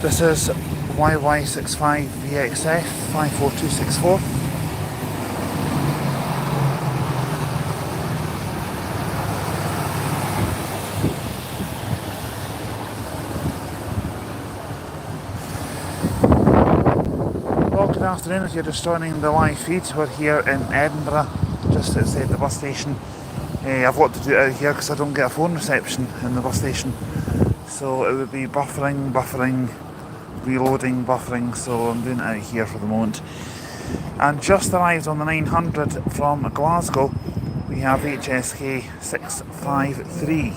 This is YY65VXF 54264. Well, good afternoon. If you're just joining the live feed, we're here in Edinburgh, just outside the bus station. I've got to do it out here because I don't get a phone reception in the bus station. So it would be buffering, reloading, buffering, so I'm doing it out here for the moment. And just arrived on the 900 from Glasgow, we have HSK 653.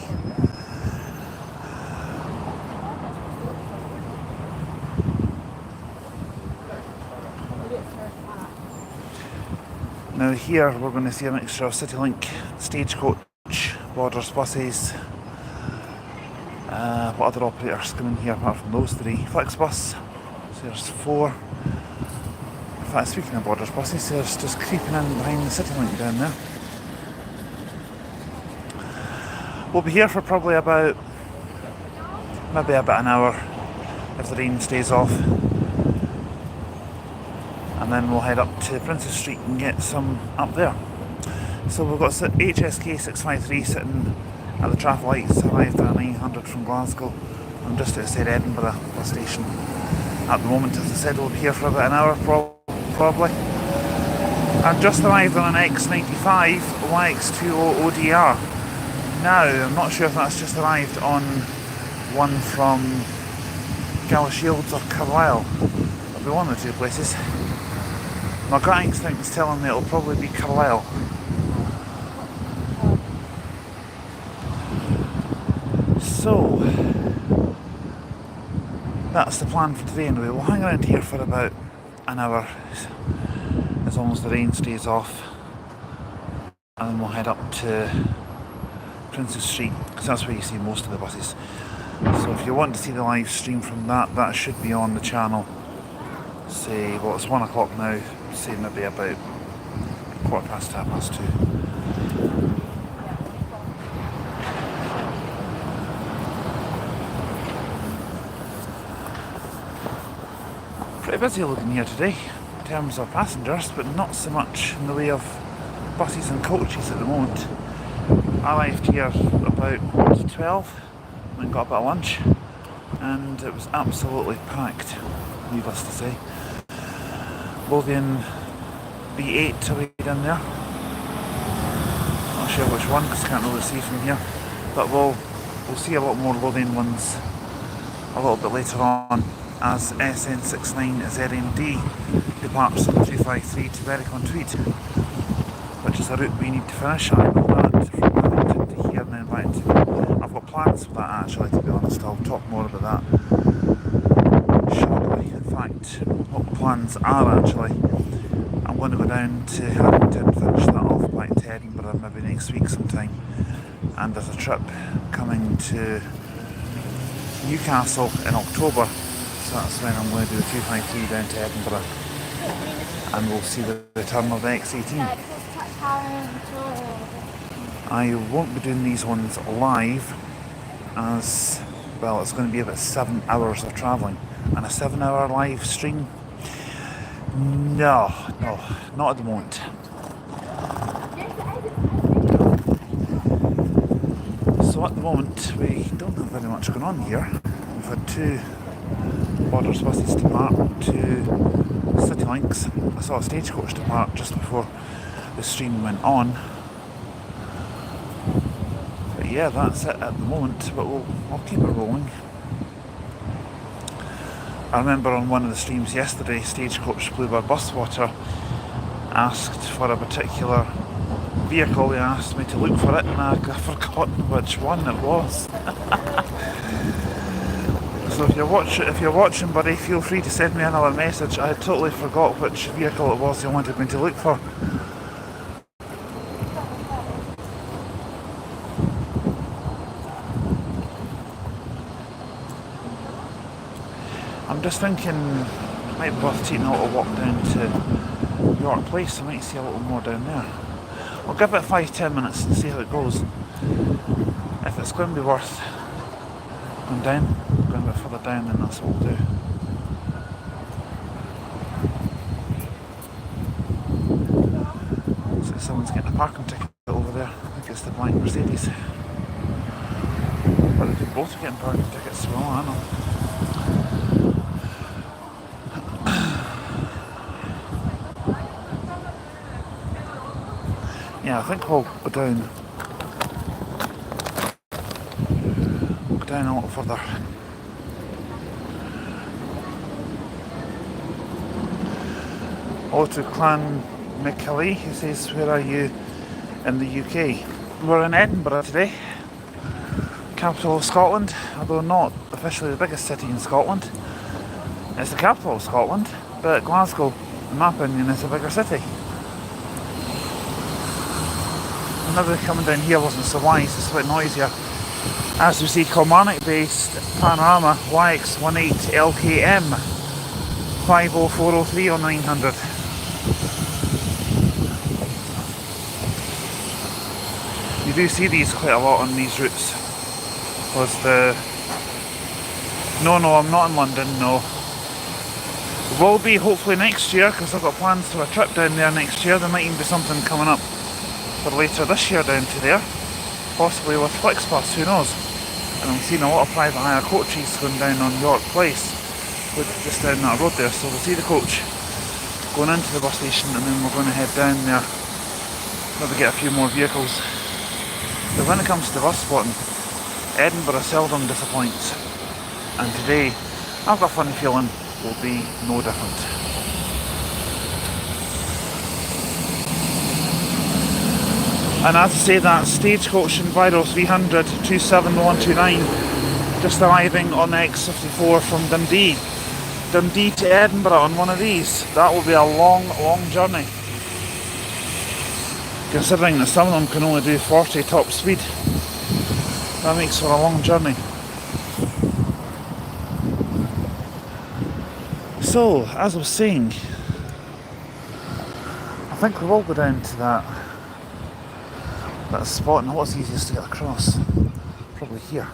Now here we're going to see a mixture of CityLink, Stagecoach, Borders buses. What other operators come in here apart from those three? Flixbus, so there's 4. In fact, speaking of Borders buses, there's just creeping in behind the CityLink down there. We'll be here for probably maybe about an hour if the rain stays off. And then we'll head up to Princess Street and get some up there. So we've got HSK 653 sitting at the traffic lights, arrived at 900 from Glasgow. I'm just outside Edinburgh bus station at the moment. As I said, we'll be here for about an hour probably. And just arrived on an X95 YX20ODR. Now, I'm not sure if that's just arrived on one from Shields or Carlisle. It'll be one of the two places. My gut instinct is telling me it'll probably be Carlisle. So, that's the plan for today anyway. We'll hang around here for about an hour as long as the rain stays off, and then we'll head up to Princess Street because that's where you see most of the buses. So if you want to see the live stream from that should be on the channel. Say, well, it's 1 o'clock now, say maybe about 2:15. Pretty busy looking here today in terms of passengers, but not so much in the way of buses and coaches at the moment. I arrived here about 12 and got a bit of lunch, and it was absolutely packed, needless to say. Lothian B8 away down there. Not sure which one because I can't really see from here, but we'll see a lot more Lothian ones a little bit later on as SN69ZND departs from 253 to Berwick-on-Tweed, which is a route we need to finish. I know that from Hamilton to here and then back to. I've got plans for that actually, to be honest. I'll talk more about that shortly. In fact, what plans are actually, I'm going to go down to Hamilton, finish that off back to Edinburgh maybe next week sometime, and there's a trip coming to Newcastle in October, so that's when I'm going to do the 253 down to Edinburgh, and we'll see the return of the X18. I won't be doing these ones live as, well, it's going to be about 7 hours of travelling, and a 7-hour live stream? No, not at the moment. So at the moment we don't have very much going on here. We've had 2 Borders buses depart, 2 CityLinks. I saw a Stagecoach depart just before the stream went on. But yeah, that's it at the moment, but I'll keep it rolling. I remember on one of the streams yesterday, Stagecoach Bluebird Buswater asked for a particular vehicle. They asked me to look for it, and I've forgotten which one it was. So if you're watching, buddy, feel free to send me another message. I totally forgot which vehicle it was you wanted me to look for. I'm just thinking it might be worth taking a little walk down to York Place. I might see a little more down there. I'll give it 5-10 minutes and see how it goes. If it's going to be worth going down, I'm going about further down, then that's what we'll do. So someone's getting a parking ticket over there. I think it's the black Mercedes. But they both are getting parking tickets, well, I know. Yeah, I think we'll go down a little further. To Clan McKillie, who says, where are you in the UK? We're in Edinburgh today, capital of Scotland, although not officially the biggest city in Scotland. It's the capital of Scotland, but Glasgow, in my opinion, is a bigger city. Maybe coming down here wasn't so wise, it's a bit noisier. As we see, Kilmarnock-based Panorama YX18LKM 50403 on 900. You do see these quite a lot on these routes. Was the... No, I'm not in London, no. Will be hopefully next year, because I've got plans for a trip down there next year. There might even be something coming up for later this year down to there. Possibly with FlixBus, who knows. And I'm seeing a lot of private hire coaches going down on York Place, just down that road there. So we'll see the coach going into the bus station, and then we're going to head down there. Maybe get a few more vehicles. But when it comes to bus spotting, Edinburgh seldom disappoints. And today, I've got a funny feeling, will be no different. And as I say that, Stagecoach Enviro 300 27129 just arriving on the X54 from Dundee. Dundee to Edinburgh on one of these. That will be a long journey. Considering that some of them can only do 40 top speed. That makes for a long journey. So, as I was saying, I think we will go down to that spot. And what's easiest to get across? Probably here.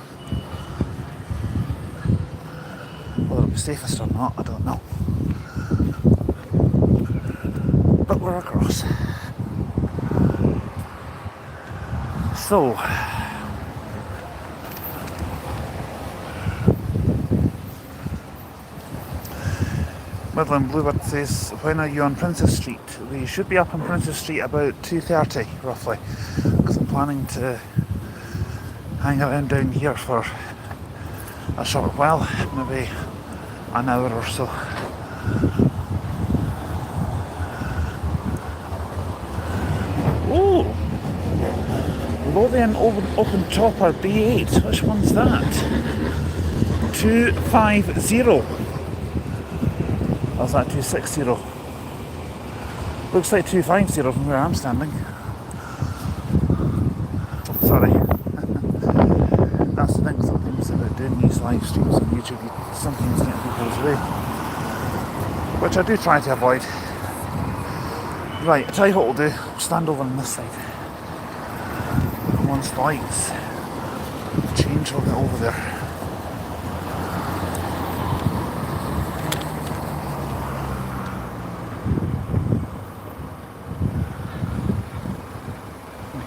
Whether it'll be safest or not, I don't know. But we're across. So, Midland Bluebird says, when are you on Princess Street? We should be up on Princess Street about 2:30 roughly, because I'm planning to hang around down here for a short while, maybe an hour or so. Oh! Lothian open chopper B8, which one's that? 250. Or is that 260? Looks like 250 from where I'm standing. Sorry. That's the thing sometimes about doing these live streams on YouTube, you sometimes get people's way. Which I do try to avoid. Right, I'll tell you what we'll do. We'll stand over on this side. Once the lights change, we'll get over there.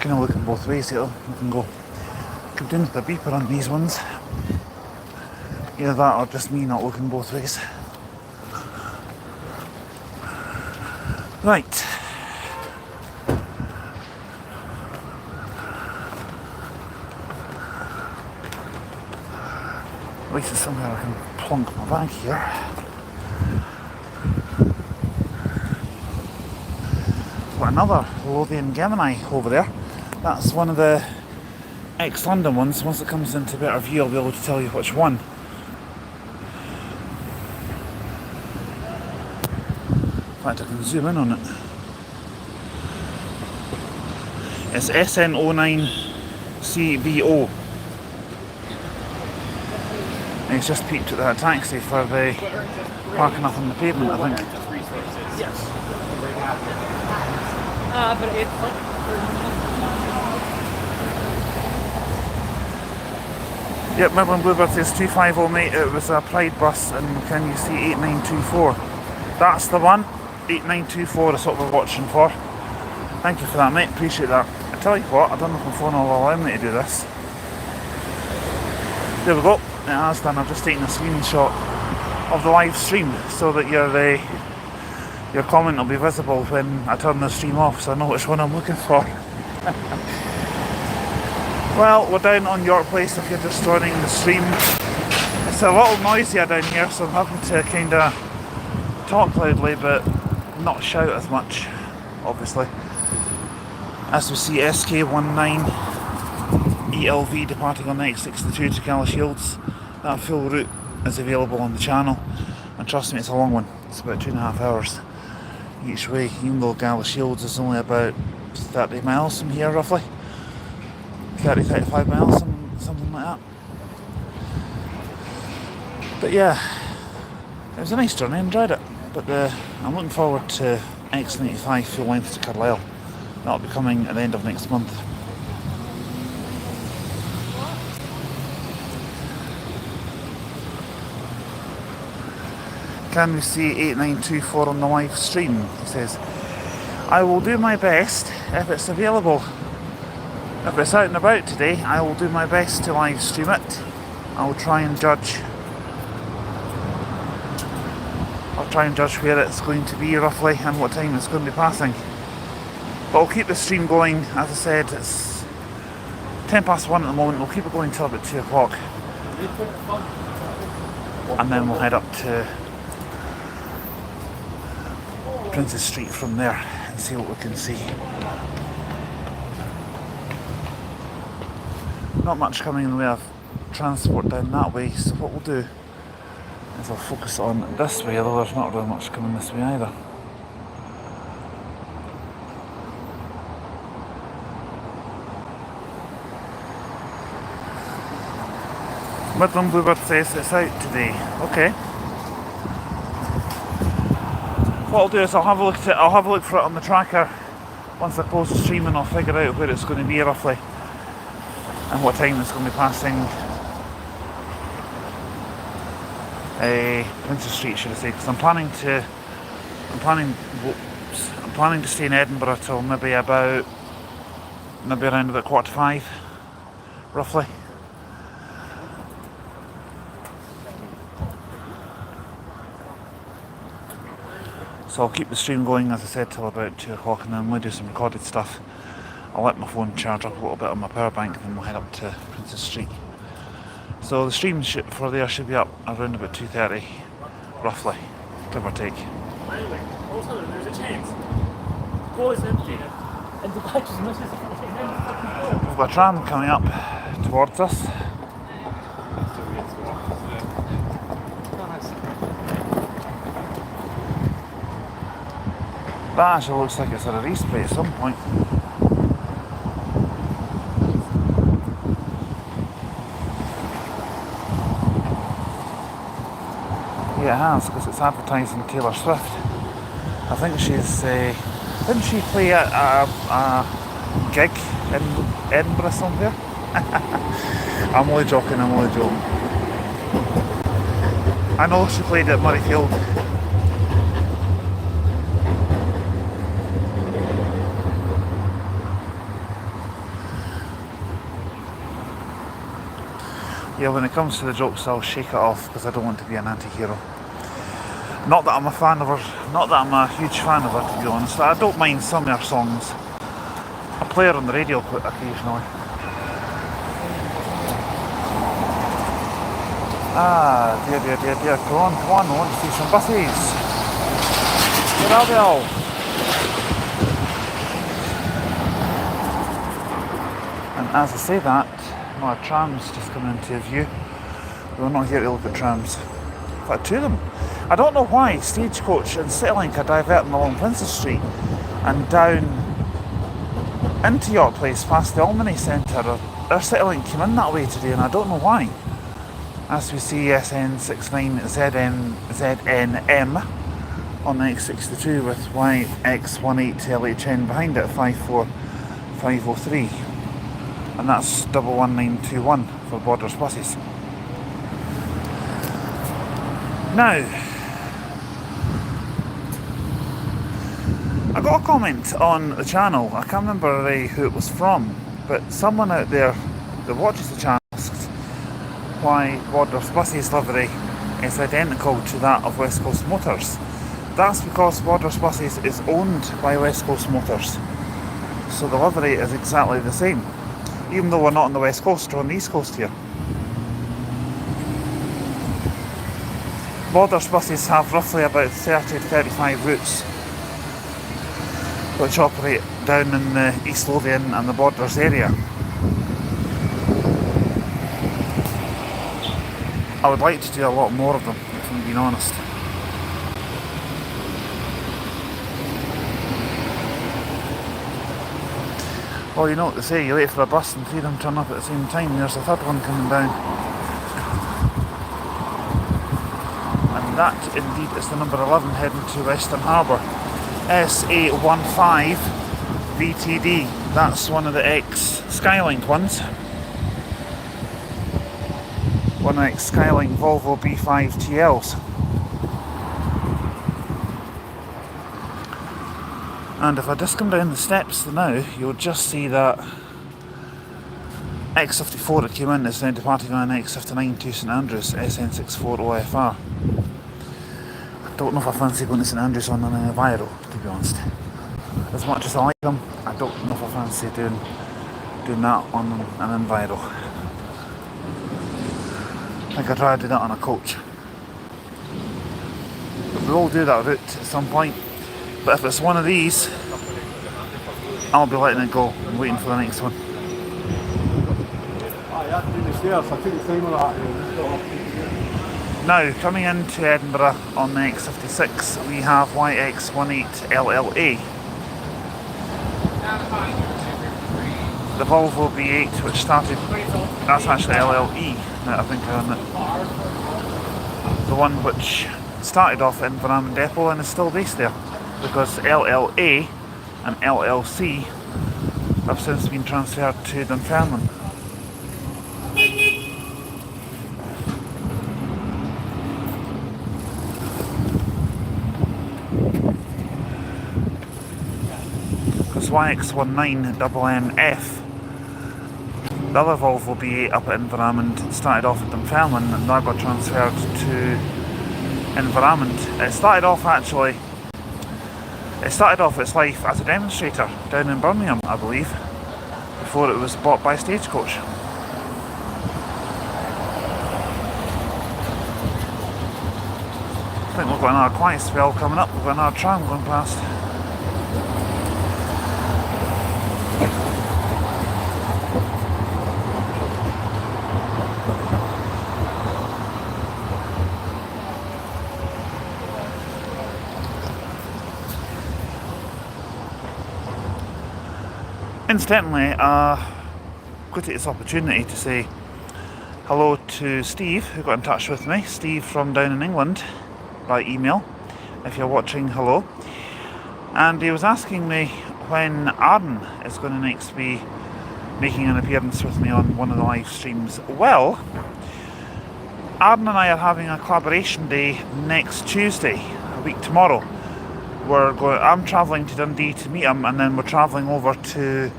Kind of looking both ways here. We can go down to the beeper on these ones. Either that or just me not looking both ways. Right. At least it's somewhere I can plonk my bag here. Got another Lothian Gemini over there. That's one of the ex-London ones. Once it comes into better view, I'll be able to tell you which one. In fact, I can zoom in on it. It's SN09CVO. And he's just peeked at that taxi for the parking up on the pavement, I think. Yes. But it's... 1 Yep, Midland Bluebird says 250 mate, it was a Pride bus, and can you see 8924? That's the one, 8924 is what we're watching for. Thank you for that mate, appreciate that. I tell you what, I don't know if my phone will allow me to do this. There we go, it has done. I've just taken a screenshot of the live stream so that your comment will be visible when I turn the stream off, so I know which one I'm looking for. Well, we're down on York Place if you're just joining the stream. It's a little noisier down here, so I'm having to kind of talk loudly but not shout as much, obviously. As we see SK19 ELV departing on the X62 to Calla Shields. That full route is available on the channel, and trust me, it's a long one. It's about 2.5 hours each way, even though Calla Shields is only about 30 miles from here roughly. 30-35 miles, something like that. But yeah, it was a nice journey, I enjoyed it. But I'm looking forward to X95 full length to Carlisle. That'll be coming at the end of next month. Can we see 8924 on the live stream? He says, I will do my best if it's available. If it's out and about today, I will do my best to live stream it. I'll try and judge where it's going to be roughly and what time it's going to be passing. But I'll keep the stream going. As I said, it's 1 at the moment. We'll keep it going till about 2 o'clock. And then we'll head up to Princes Street from there and see what we can see. Not much coming in the way of transport down that way, so what we'll do is I'll focus on this way, although there's not really much coming this way either. Midland Bluebird says it's out today. Okay. What I'll do is I'll have a look for it on the tracker once I close the stream, and I'll figure out where it's going to be roughly and what time it's going to be passing Princes Street, should I say, because I'm planning to stay in Edinburgh till maybe around about 4:45 roughly. So I'll keep the stream going, as I said, till about 2 o'clock, and then we'll do some recorded stuff. I'll let my phone charge up a little bit on my power bank, and then we'll head up to Princes Street. So the stream for there should be up around about 2:30, roughly, give or take. Anyway, all of a sudden there's a chance. Goal is empty, and the back just misses the fucking We've got a tram coming up towards us. That actually looks like it's at a race plate at some point. Yeah, it has, because it's advertising Taylor Swift. I think she's... didn't she play at a gig in Edinburgh somewhere? I'm only joking. I know she played at Murrayfield. Yeah, when it comes to the jokes, I'll shake it off because I don't want to be an anti-hero. Not that I'm a fan of her, not that I'm a huge fan of her, to be honest. I don't mind some of her songs. I play her on the radio occasionally. Ah, dear. Come on, I want to see some buses. Where are they all? And as I say that, a tram's just coming into view. We're not here to look at trams. In fact, 2 of them. I don't know why Stagecoach and Citylink are diverting along Princes Street and down into York Place past the Almany Centre. Their Citylink came in that way today, and I don't know why. As we see SN69ZNM on the X62 with YX18LHN behind it at 54503. And that's 11921. for Borders buses. Now, I got a comment on the channel, I can't remember who it was from, but someone out there that watches the channel asked why Borders buses livery is identical to that of West Coast Motors. That's because Borders buses is owned by West Coast Motors, so the livery is exactly the same, even though we're not on the West Coast, we're on the East Coast here. Borders buses have roughly about 30 to 35 routes which operate down in the East Lothian and the Borders area. I would like to do a lot more of them, if I'm being honest. Well, you know what they say, you wait for a bus and 3 of them turn up at the same time, there's a third one coming down. And that indeed is the number 11 heading to Western Harbour. SA15 VTD, that's one of the ex-Skylink ones. One of the ex-Skylink Volvo B5 TLs. And if I just come down the steps now, you'll just see that X54 that came in is now departing on an X59 to St Andrews SN64 OFR. I don't know if I fancy going to St Andrews on an Enviro, to be honest. As much as I like them, I don't know if I fancy doing that on an Enviro. I think I'd rather do that on a coach. But we will do that route at some point. But if it's one of these, I'll be letting it go and waiting for the next one. Now, coming into Edinburgh on the X56, we have YX18LLA. The Volvo B8, which started, that's actually LLE, now I think on it. The one which started off in Inverarm Depot and is still based there, because LLA and LLC have since been transferred to Dunfermline. Because YX19NNF, the other Volvo B8 up at Inverarm, started off at Dunfermline and that got transferred to Inverarm. It started off its life as a demonstrator down in Birmingham, I believe, before it was bought by Stagecoach. I think we've got another quiet spell coming up, we've got another tram going past. Incidentally, I'm going to take this opportunity to say hello to Steve, who got in touch with me. Steve from down in England by email. If you're watching, hello. And he was asking me when Arden is going to next be making an appearance with me on one of the live streams. Well, Arden and I are having a collaboration day next Tuesday, a week tomorrow. I'm travelling to Dundee to meet him, and then we're travelling over to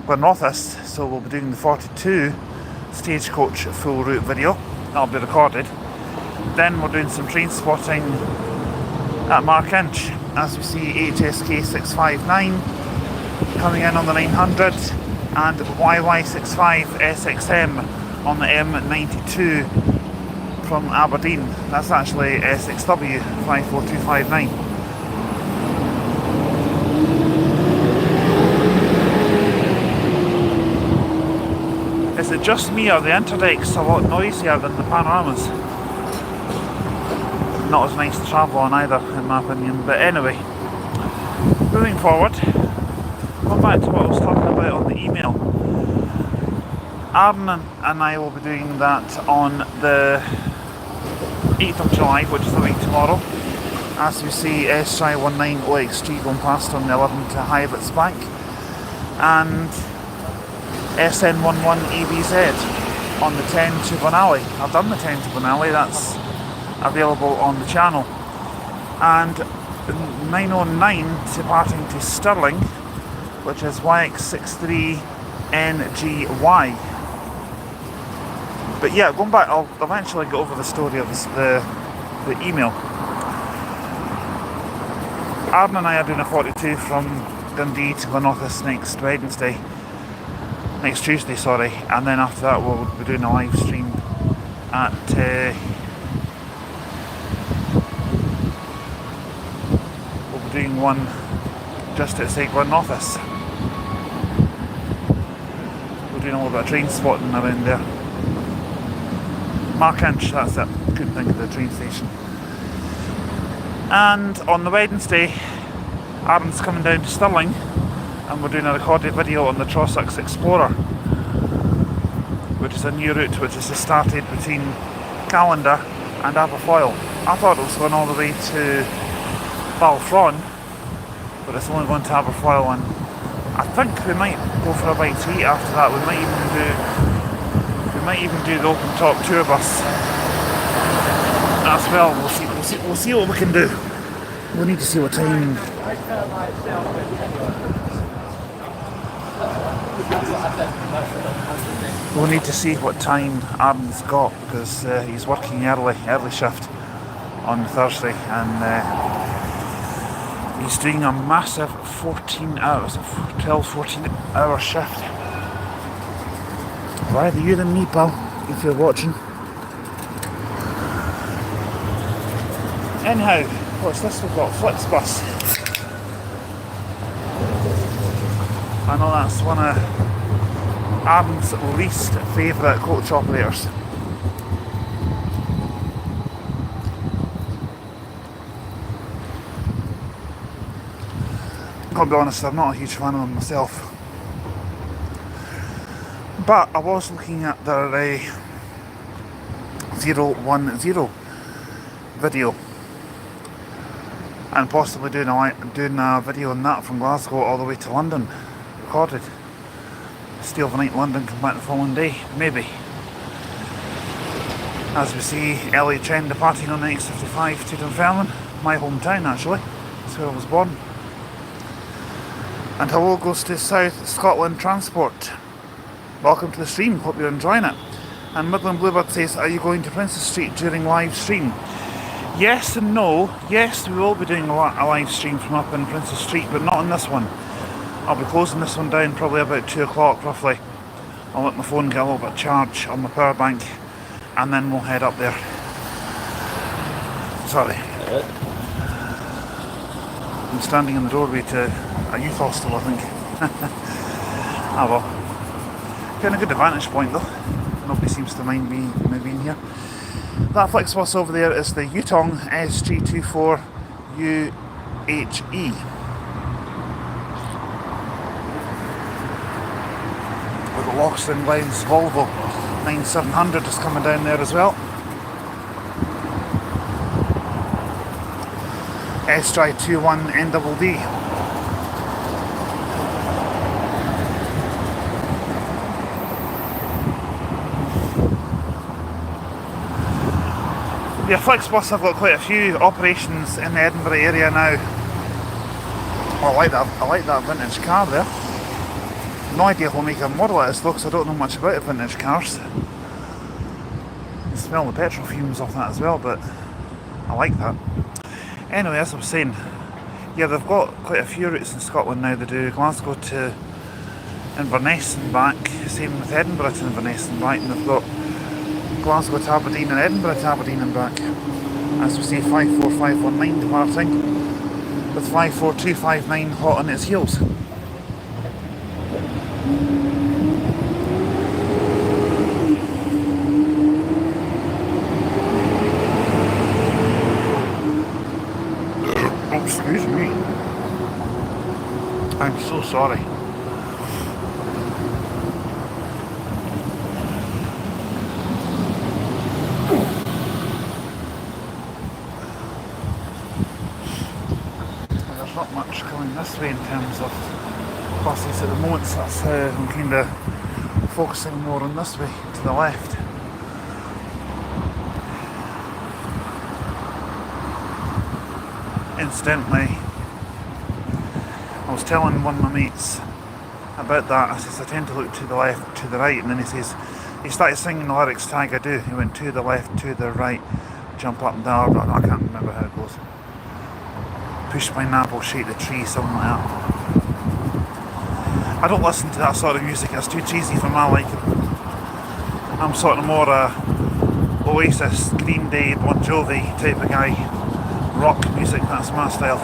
Glenrothes, so we'll be doing the 42 Stagecoach full route video. That'll be recorded. Then we're doing some train spotting at Markinch, as we see HSK 659 coming in on the 900 and YY65 SXM on the M92 from Aberdeen. That's actually SXW 54259. Is it just me, or the interdeck's a lot noisier than the panoramas? Not as nice to travel on either, in my opinion. But anyway, moving forward, going back to what I was talking about on the email. Arden and I will be doing that on the 8th of July, which is the week tomorrow. As you see, SY19OXG going past on the 11 to Hivet's Bank, and SN11EBZ on the 10 to Bonally. I've done the 10 to Bonally, that's available on the channel. And 909 departing to Stirling, which is YX63NGY. But yeah, going back, I'll eventually get over the story of the email. Aaron and I are doing a 42 from Dundee to Glenoffice next Tuesday, sorry, and then after that we'll be doing a live stream at we'll be doing one just outside Glenoffice. We're doing a little bit of train spotting around there. Markinch, that's it, couldn't think of the train station. And on the Wednesday, Aaron's coming down to Stirling and we're doing a recorded video on the Trossachs Explorer, which is a new route which has just started between Callander and Aberfoyle. I thought it was going all the way to Balfron, but it's only going to Aberfoyle, and I think we might go for a bite to eat after that. We might even do the open top tour bus as well. We'll see what we can do. We need to see what time. We'll need to see what time Aaron's got, because he's working early shift on Thursday, and he's doing a massive 14 hour shift. Rather you than me, pal, if you're watching. Anyhow, what's this we've got? Flixbus. I know that's one of Aaron's least favourite coach operators. I'll be honest, I'm not a huge fan of them myself. But I was looking at their 010 video, and possibly doing a video on that from Glasgow all the way to London, recorded. Stay overnight in London, come back the following day, maybe. As we see Elliot Chen departing on the X55 to Dunfermline, my hometown actually, that's where I was born. And hello goes to South Scotland Transport. Welcome to the stream, hope you're enjoying it. And Midland Bluebird says, are you going to Princess Street during live stream? Yes and no. Yes, we will be doing a live stream from up in Princess Street, but not on this one. I'll be closing this one down probably about 2 o'clock roughly. I'll let my phone get a little bit of charge on my power bank, and then we'll head up there. Sorry. I'm standing in the doorway to a youth hostel, I think. Ah well. Getting a good advantage point though. Nobody seems to mind me being here. That Flixbus over there is the Yutong SG24UHE. With the Loxton Glens Volvo 9700 is coming down there as well. S-Drive 21NDD. Yeah, Flixbus have got quite a few operations in the Edinburgh area now. Oh, I like that vintage car there. No idea what make and model it is though, because I don't know much about vintage cars. I smell the petrol fumes off that as well, but I like that. Anyway, as I was saying, yeah, they've got quite a few routes in Scotland now. They do Glasgow to Inverness and back, same with Edinburgh to Inverness and back, and they've got Glasgow to Aberdeen and Edinburgh to Aberdeen and back. As we see, 54519 departing, with 54259 hot on its heels. Oh, excuse me. I'm so sorry. Not much coming this way in terms of buses at the moment, so that's how I'm kind of focusing more on this way, to the left. Incidentally, I was telling one of my mates about that. I says I tend to look to the left, to the right, and then he says he started singing the lyrics tag I do. He went to the left, to the right, jump up and down. I can't remember how it goes. Push my nap, shake the tree, something like that. I don't listen to that sort of music. It's too cheesy for my liking. I'm sort of more Oasis, Green Day, Bon Jovi type of guy. Rock music, that's my style.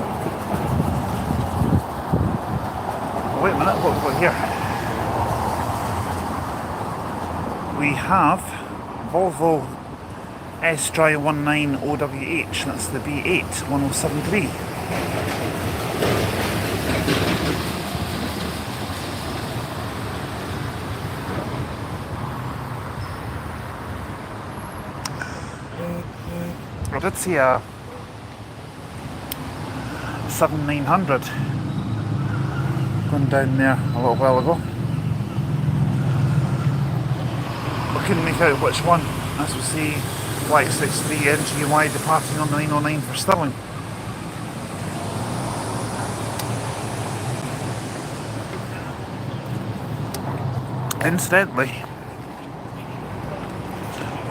Wait a minute, what have we got here? We have Volvo S-Dry 19OWH, that's the B8 1073. I did see a 7900 going down there a little while ago. I couldn't make out which one. As we see, Y63 NGY departing on the 909 for Stirling. Incidentally,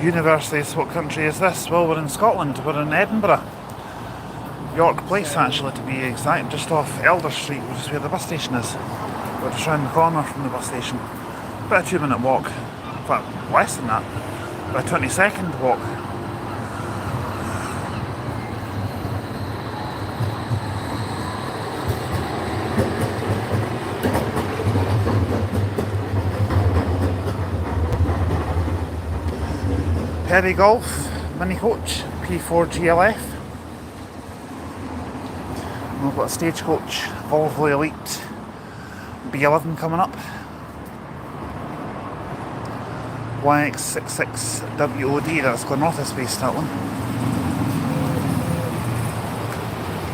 universities, what country is this? Well, we're in Scotland, we're in Edinburgh. York Place, actually, to be exact, just off Elder Street, which is where the bus station is. We're just round the corner from the bus station. About a 2-minute walk. In fact, less than that. About a 20-second walk. Perry Golf Mini Coach P4 GLF. We've got a Stagecoach Volvo Elite B11 coming up. YX66WOD, that's Glenrothes based, that one.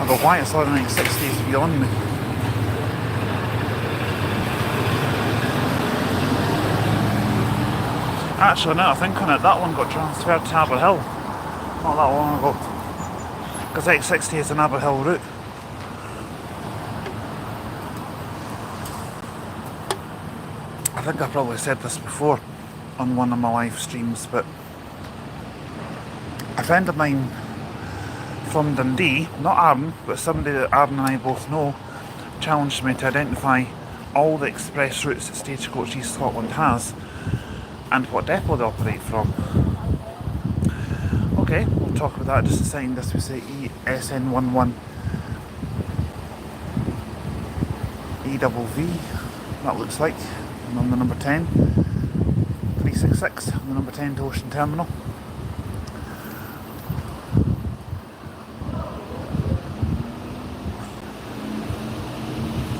I don't know why it's on the X60s beyond me. Actually, now I think on it, that one got transferred to Aberhill not that long ago, because X60 is an Aberhill route. I think I probably said this before on one of my live streams, but a friend of mine from Dundee, not Aaron, but somebody that Aaron and I both know, challenged me to identify all the express routes that Stagecoach East Scotland has and what depot they operate from. Okay, we'll talk about that in just a second. This we say ESN11 EVV, that looks like. And on the number 10, 366, on the number 10 to Ocean Terminal.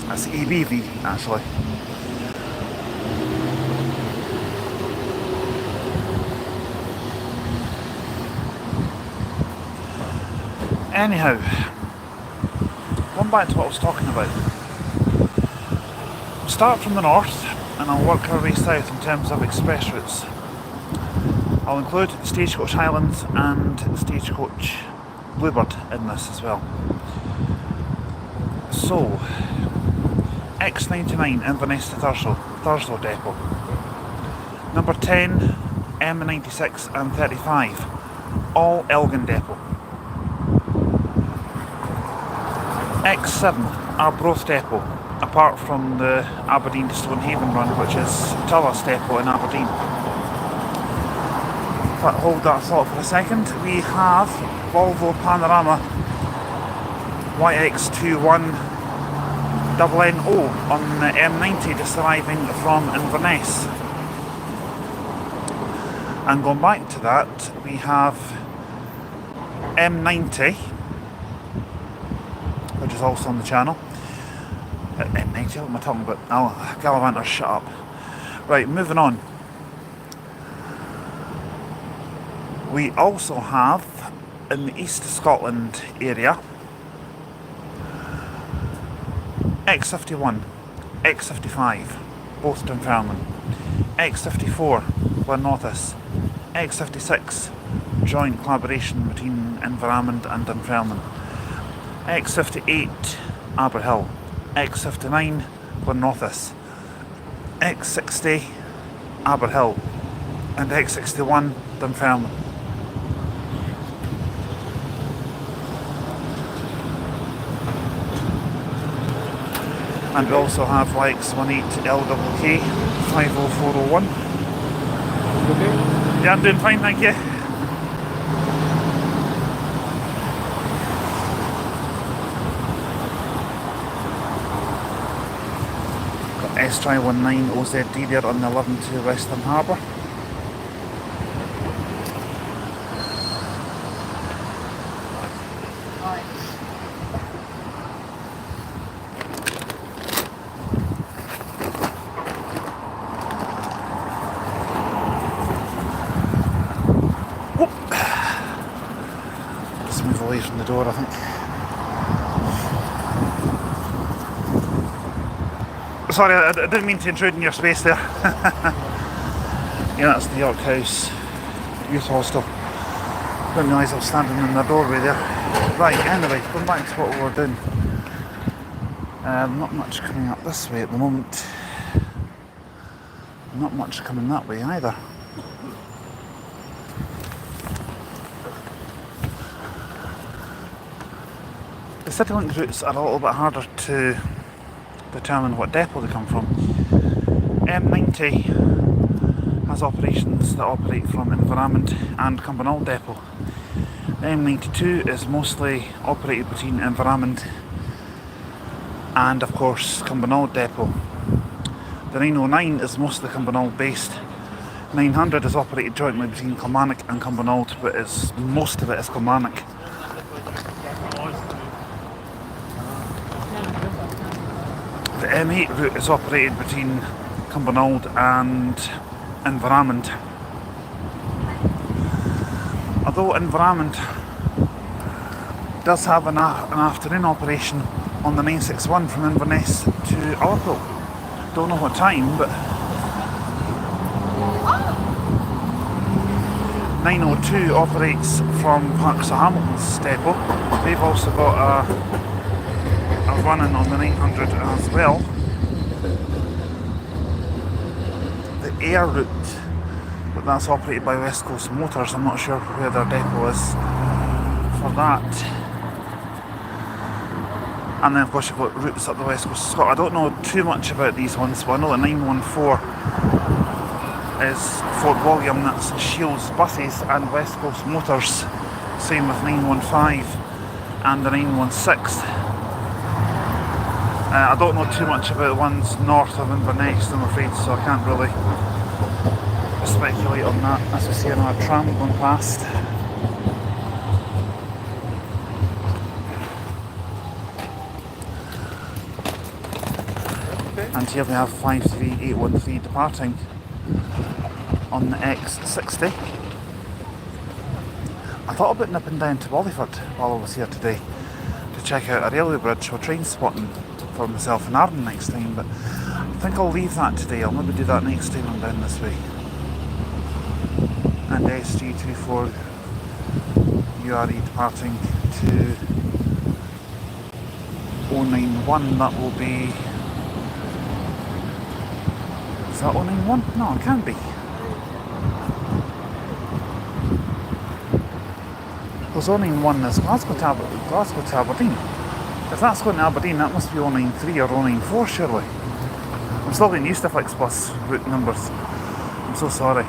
That's EBV actually. Anyhow, going back to what I was talking about. We'll start from the north and I'll work our way south in terms of express routes. I'll include Stagecoach Highlands and Stagecoach Bluebird in this as well. So, X99 Inverness to Thurso depot. Number 10, M96 and 35, all Elgin depot. X7 Arbroath depot, apart from the Aberdeen to Stonehaven run, which is Tullis depot in Aberdeen. But hold that thought for a second. We have Volvo Panorama YX21NNO on the M90 just arriving from Inverness. And going back to that, we have M90, which is also on the channel. M90, what am I talking about? Oh, Gallivanter, shut up. Right, moving on. We also have, in the east of Scotland area, X51, X55, both Dunfermline. X54 Glenrothes, X56 joint collaboration between Inverarmond and Dunfermline, X58 Aberhill, X59 Glenrothes, X60 Aberhill and X61 Dunfermline. And we also have X18LWK 50401. Okay. Yeah, I'm doing fine, thank you. Got SY19OZD there on the 11 to Western Harbour. Just move away from the door, I think. Sorry, I didn't mean to intrude in your space there. Yeah, that's the York House Youth Hostel. Didn't realise I was standing in the doorway there. Right, anyway, going back to what we were doing. Not much coming up this way at the moment. Not much coming that way either. The CityLink routes are a little bit harder to determine what depot they come from. M90 has operations that operate from Inverarmond and Cumbernauld depot. M92 is mostly operated between Inverarmond and of course Cumbernauld depot. The 909 is mostly Cumbernauld based. 900 is operated jointly between Kilmarnock and Cumbernauld, but most of it is Kilmarnock. The M8 route is operated between Cumbernauld and Inverarmond. Although Inverarmond does have an afternoon operation on the 961 from Inverness to Liverpool. Don't know what time, but 902 operates from Parks of Hamilton's depot. They've also got a running on the 900 as well. The air route, but that's operated by West Coast Motors. I'm not sure where their depot is for that. And then of course you've got routes up the West Coast of Scotland. I don't know too much about these ones, but I know the 914 is Fort William, that's Shields Buses and West Coast Motors. Same with 915 and the 916. I don't know too much about the ones north of Inverness, I'm afraid, so I can't really speculate on that. As we see another tram going past. And here we have 53813 departing on the X60. I thought about nipping down to Wallingford while I was here today to check out a railway bridge or train spotting for myself and Arden next time, but I think I'll leave that today. I'll maybe do that next time I'm down this way. And SG24 URE departing to 091, that will be... Is that 091? No, it can't be. Because 091 is Glasgow to Aberdeen. If that's going to Aberdeen, that must be 093 or 094 surely. I'm still getting used to Flixbus route numbers. I'm so sorry.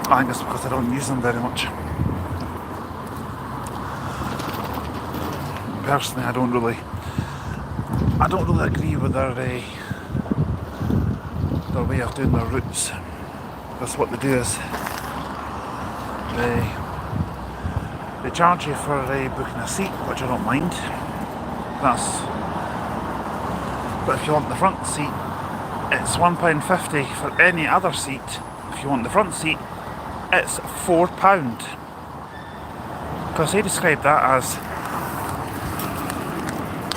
I think it's because I don't use them very much. Personally, I don't really agree with their way of doing their routes. Because what they do is they charge you for booking a seat, which I don't mind. But if you want the front seat, it's £1.50 for any other seat. If you want the front seat, it's £4. Because they describe that as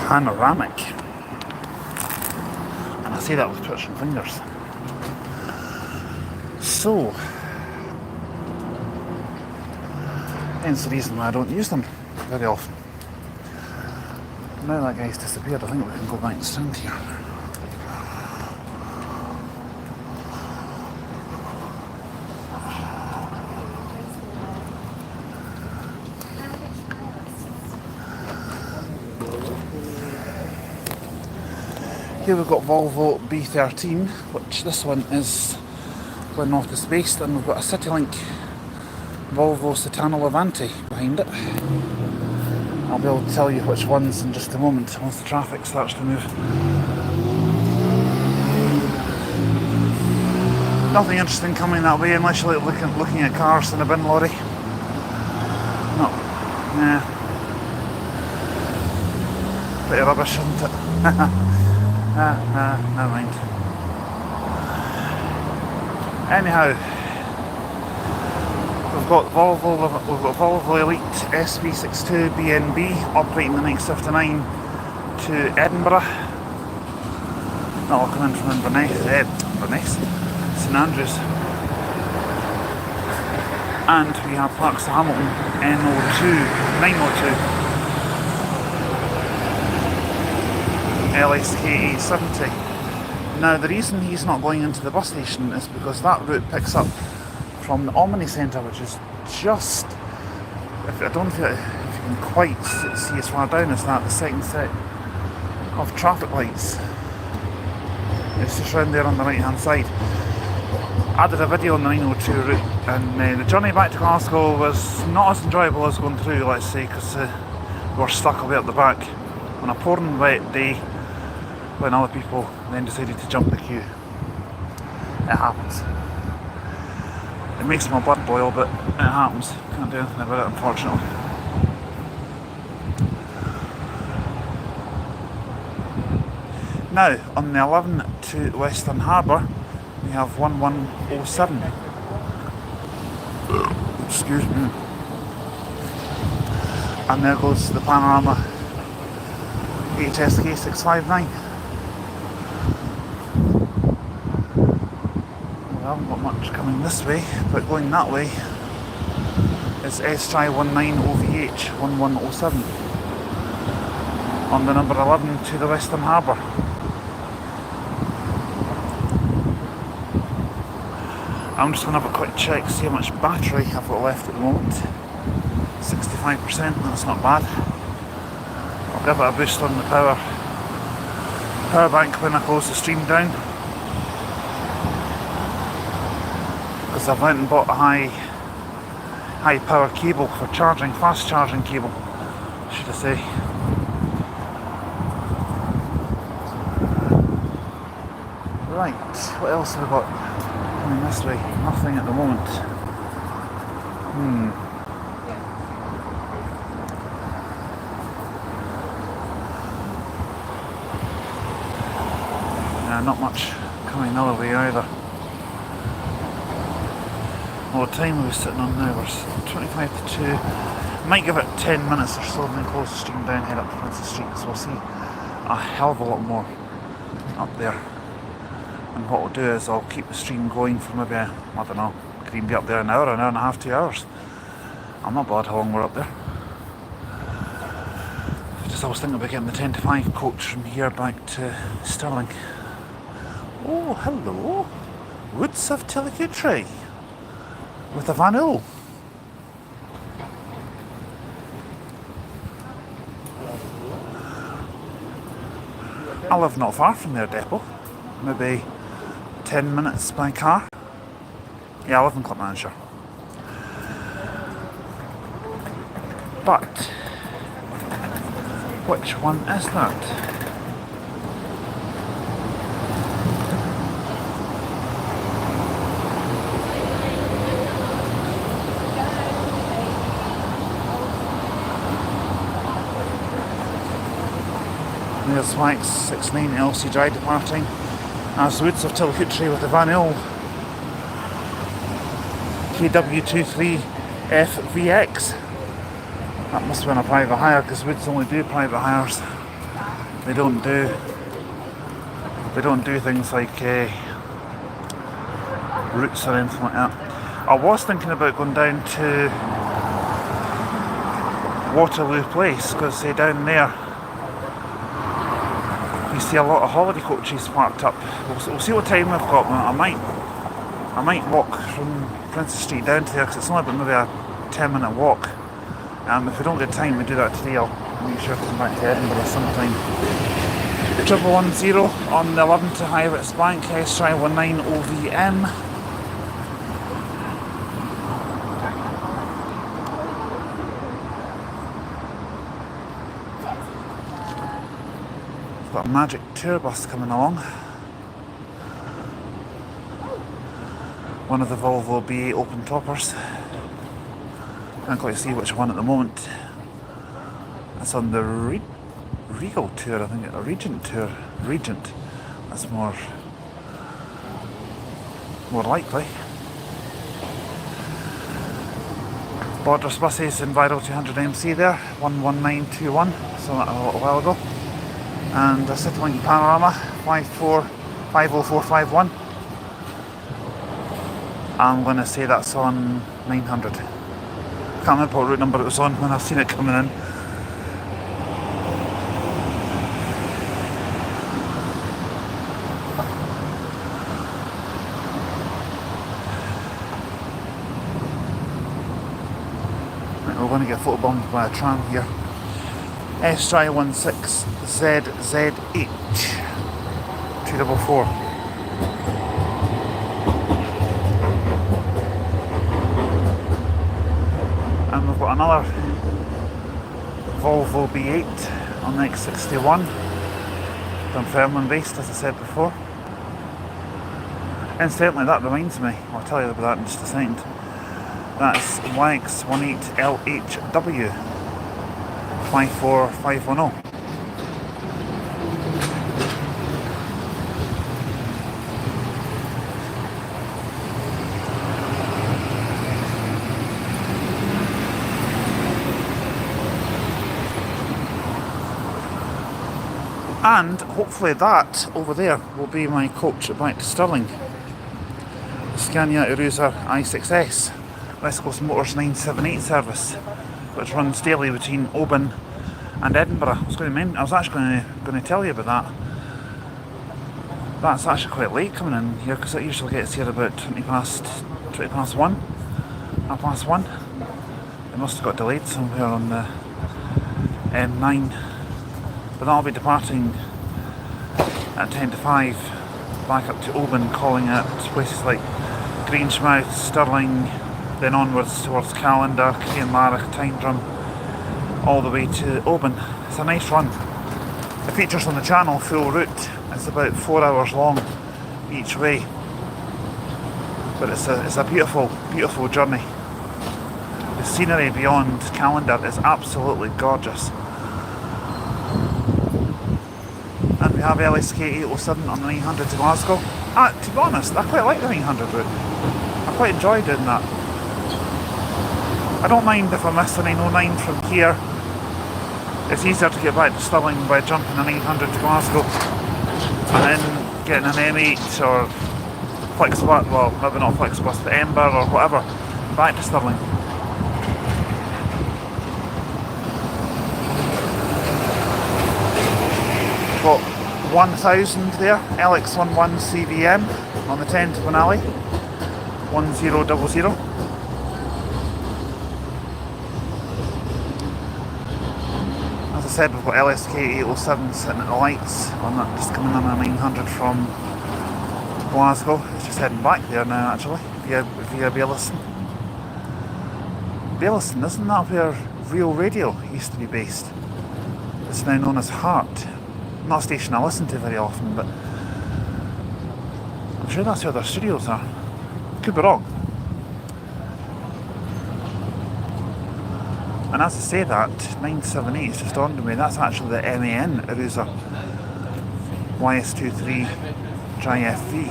panoramic. And I say that with twitching fingers. So, hence the reason why I don't use them very often. Now that guy's disappeared, I think we can go back and stand here. Here we've got Volvo B13, which this one is going North based, and we've got a CityLink Volvo Citano Levante behind it. I'll be able to tell you which ones in just a moment once the traffic starts to move. Nothing interesting coming that way unless you like looking at cars in a bin lorry. No. Yeah. Bit of rubbish, isn't it? Never mind. Anyhow, we've got Volvo Elite SV62 BNB operating the next 59 to Edinburgh. That'll come in from Inverness, St Andrews. And we have Parks to Hamilton NO2 902 LSK 870. Now the reason he's not going into the bus station is because that route picks up from the Omni Centre, which is just, I don't know if you can quite see as far down as that, the second set of traffic lights. It's just round there on the right hand side. I did a video on the 902 route, and the journey back to Glasgow was not as enjoyable as going through, let's say, because we were stuck away at the back on a pouring wet day when other people then decided to jump the queue. It happens. It makes my blood boil, but it happens. Can't do anything about it, unfortunately. Now, on the 11 to Western Harbour, we have 1107. Excuse me. And there goes the Panorama HSK 659. We haven't got much coming this way, but going that way is STRI19OVH 1107 on the number 11 to the Western Harbour. I'm just going to have a quick check, see how much battery I've got left at the moment. 65%, that's not bad. I'll give it a boost on the power bank when I close the stream down. Because I've went and bought a high power cable for charging, fast charging cable, should I say. Right, what else have we got coming this way? Nothing at the moment. Not much coming the other way either. Well, the time we were sitting on now was 25 to 2. Might give it 10 minutes or so and then close the stream down, head up to Princess Street, so we'll see a hell of a lot more up there. And what we'll do is I'll keep the stream going for maybe, I don't know, could even be up there an hour and a half, 2 hours. I'm not bothered how long we're up there. I was thinking about getting the 10 to 5 coach from here back to Stirling. Oh, hello. Woods of Tillicotray with a Van Ull. I live not far from their depot, maybe 10 minutes by car. Yeah, I live in Clackmannanshire. But which one is that? There's Mike's 69 LC Drive departing as the Woods of Tilcootry with the Van Hill KW23FVX. That must have been a private hire because Woods only do private hires. They don't do things like routes or anything like that. I was thinking about going down to Waterloo Place because down there you see a lot of holiday coaches parked up. We'll see what time we've got. I might walk from Princess Street down to there because it's only about maybe a 10-minute walk. If we don't get time to do that today, I'll make sure to come back to Edinburgh sometime. 1110 on the 11 to High-Ritz Bank, SY19 OVM. We've got a Magic Tour bus coming along. One of the Volvo B8 open toppers. Can't quite see which one at the moment. That's on the Regal Tour, I think, a Regent Tour. Regent. That's more likely. Borders buses in Viral 200 MC there, 11921, so that a little while ago. And a Citylink Panorama, 50451. I'm going to say that's on 900. Can't remember what route number it was on when I've seen it coming in. Right, we're going to get photobombed by a tram here. SY16ZZH 244. And we've got another Volvo B8 on the X61, Dunfermline based, as I said before. Incidentally, that reminds me, I'll tell you about that in just a second. That's YX18LHW 54510. And hopefully that over there will be my coach back to Stirling. Scania Arusa i6S, West Coast Motors 978 service, which runs daily between Oban and Edinburgh. I was actually going to tell you about that. That's actually quite late coming in here because it usually gets here about 20 past 1, half past 1. It must have got delayed somewhere on the M9. But that'll be departing at 10 to 5, back up to Oban, calling at places like Grangemouth, Stirling, then onwards towards Callander, Cairnmarach, Tyndrum, all the way to Oban. It's a nice run. It features on the channel full route. It's about 4 hours long each way. But it's a beautiful, beautiful journey. The scenery beyond Callander is absolutely gorgeous. And we have LSK 807 on the 900 to Glasgow. To be honest, I quite like the 900 route. I quite enjoy doing that. I don't mind if I miss the 909 from here. It's easier to get back to Stirling by jumping the 900 to Glasgow and then getting an M8 or Flixbus, well, maybe not Flixbus, but Ember or whatever, back to Stirling. Got 1000 there, LX11 CVM on the 10 to Finale, 1000. As I said, we've got LSK 807 sitting at the lights on that, just coming on a 900 from Glasgow. It's just heading back there now actually, via Baillieston. Baillieston, isn't that where Real Radio used to be based? It's now known as Heart. Not a station I listen to very often, but I'm sure that's where their studios are. Could be wrong. And as I say that, 978 is just dawned on me, that's actually the MAN Arusa YS23 Dry FV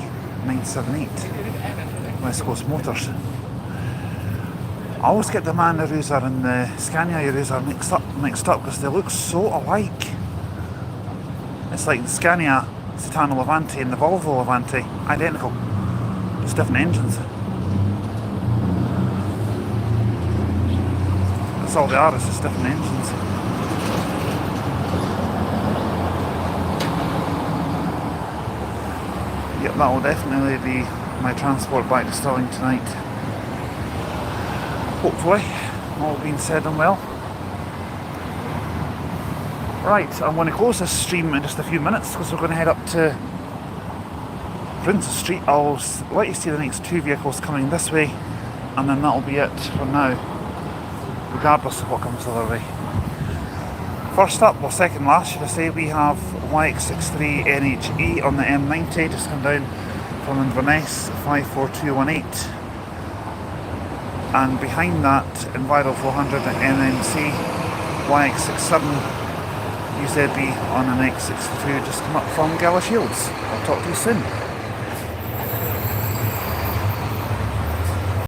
978 West Coast Motors. I always get the Man Yaruza and the Scania Yaruza mixed up because they look so alike. It's like the Scania Citano Levante and the Volvo Levante, identical, just different engines. That's all they are, it's just different engines. Yep, that will definitely be my transport back to Stirling tonight. Hopefully, all being said and well. Right, I'm going to close this stream in just a few minutes because we're going to head up to Princess Street. I'll let you see the next two vehicles coming this way, and then that'll be it for now, regardless of what comes the other way. First up, or second last should I say, we have YX63 NHE on the M90, just come down from Inverness, 54218. And behind that, Enviro 400 MMC YX67 UZB on an X62 just come up from Gala Shields. I'll talk to you soon.